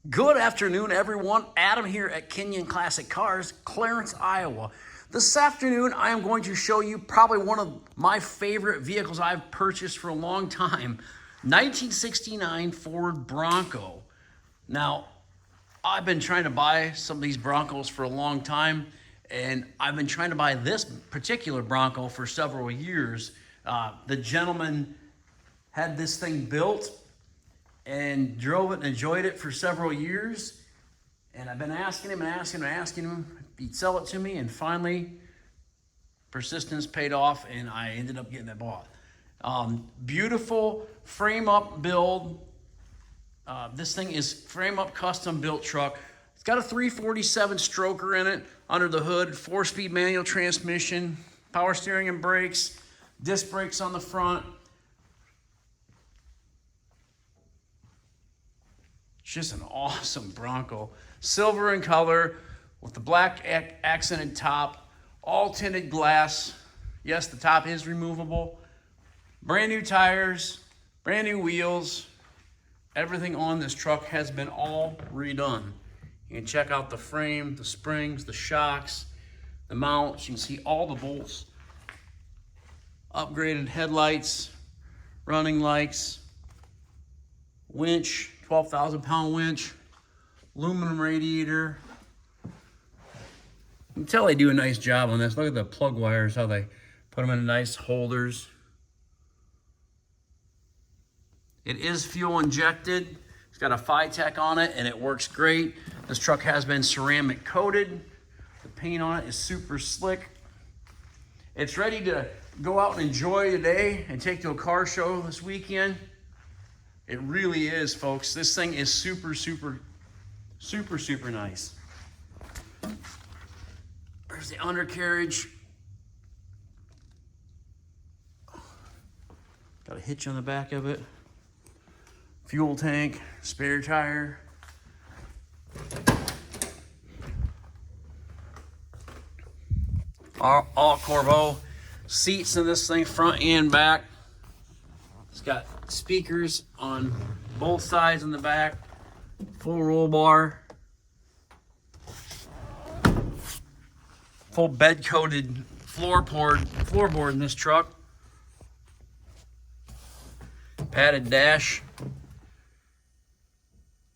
Good afternoon, everyone. Adam here at Kinion Classic Cars, Clarence, Iowa. This afternoon, I am going to show you probably one of my favorite vehicles I've purchased for a long time. 1969 Ford Bronco. Now, I've been trying to buy some of these Broncos for a long time, and I've been trying to buy this particular Bronco for several years. The gentleman had this thing built and drove it and enjoyed it for several years. And I've been asking him if he'd sell it to me, and finally persistence paid off and I ended up getting it bought. Beautiful frame up build. This thing is frame up custom built truck. It's got a 347 stroker in it under the hood, 4-speed manual transmission, power steering and brakes, disc brakes on the front. Just an awesome Bronco. Silver in color with the black accented top, all tinted glass. Yes, the top is removable. Brand new tires, brand new wheels. Everything on this truck has been all redone. You can check out the frame, the springs, the shocks, the mounts. You can see all the bolts. Upgraded headlights, running lights, winch, 12,000-pound winch, aluminum radiator. You can tell they do a nice job on this. Look at the plug wires, how they put them in nice holders. It is fuel injected. It's got a Phytech on it and it works great. This truck has been ceramic coated. The paint on it is super slick. It's ready to go out and enjoy today and take to a car show this weekend. It really is, folks. This thing is super, super, super, super nice. There's the undercarriage. Got a hitch on the back of it. Fuel tank, spare tire. All Corbeau seats in this thing, front and back. It's got speakers on both sides in the back, full roll bar, full bed coated floorboard in this truck, padded dash,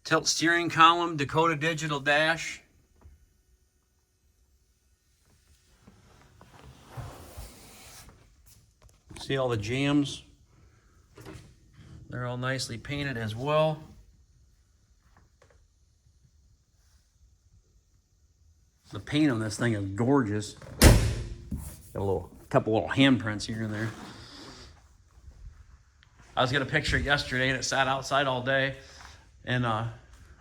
tilt steering column, Dakota digital dash. See all the jams. They're all nicely painted as well. The paint on this thing is gorgeous. Got a couple little handprints here and there. I was gonna picture it yesterday and it sat outside all day, and I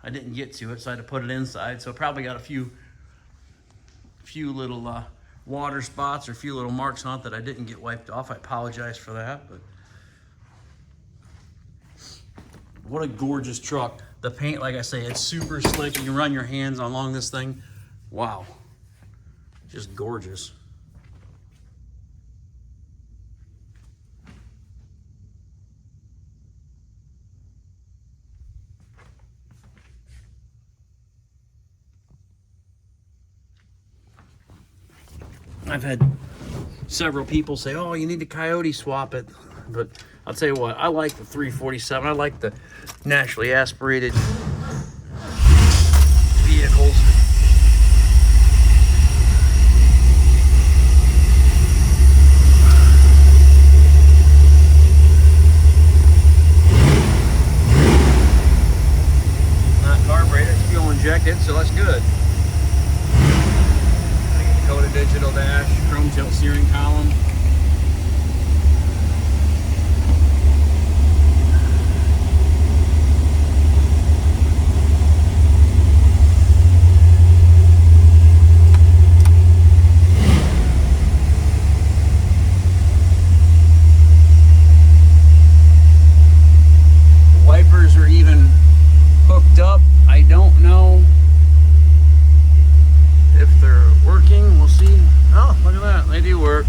didn't get to it, so I had to put it inside. So it probably got a few little water spots or a few little marks on it that I didn't get wiped off. I apologize for that, but what a gorgeous truck. The paint, like I say, it's super slick. You can run your hands along this thing. Wow. Just gorgeous. I've had several people say, oh, you need to coyote swap it. But I'll tell you what, I like the 347. I like the naturally aspirated vehicles. Not carbureted, it's fuel injected, so that's good. Dakota digital dash, chrome tilt steering column. Wipers are even hooked up. I don't know if they're working. We'll see. Oh, look at that. They do work.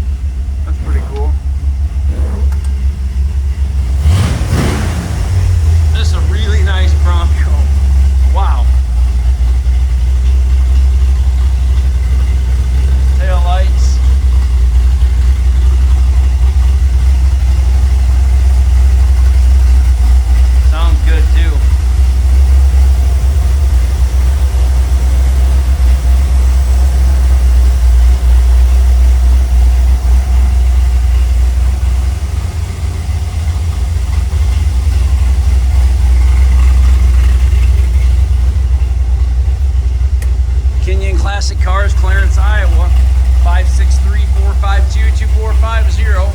Cars, Clarence, Iowa. 563-452-2450.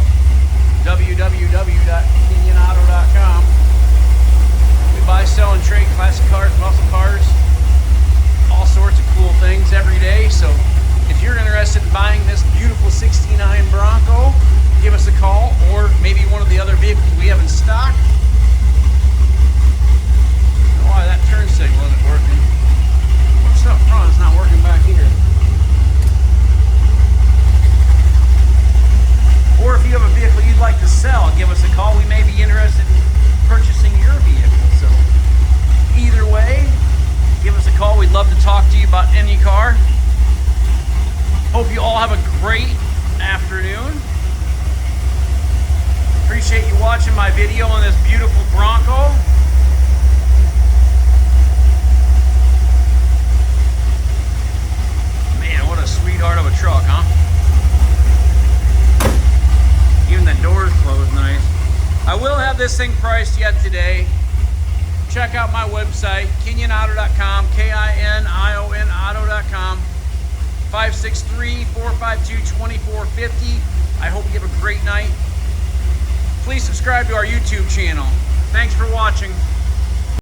www.kinionauto.com. We buy, sell, and trade classic cars, muscle cars, all sorts of cool things every day. So if you're interested in buying this beautiful 69 Bronco, give us a call, or maybe one of the other vehicles we have in stock. I don't know why that turn signal isn't working. What's up front? It's not working back here. Or if you have a vehicle you'd like to sell, give us a call. We may be interested in purchasing your vehicle. So either way, give us a call. We'd love to talk to you about any car. Hope you all have a great afternoon. Appreciate you watching my video on this beautiful Bronco. Man, what a sweetheart of a truck, huh? Even the doors closed nice. I will have this thing priced yet today. Check out my website, kinionauto.com, K-I-N-I-O-N auto.com. 563-452-2450. I hope you have a great night. Please subscribe to our YouTube channel. Thanks for watching.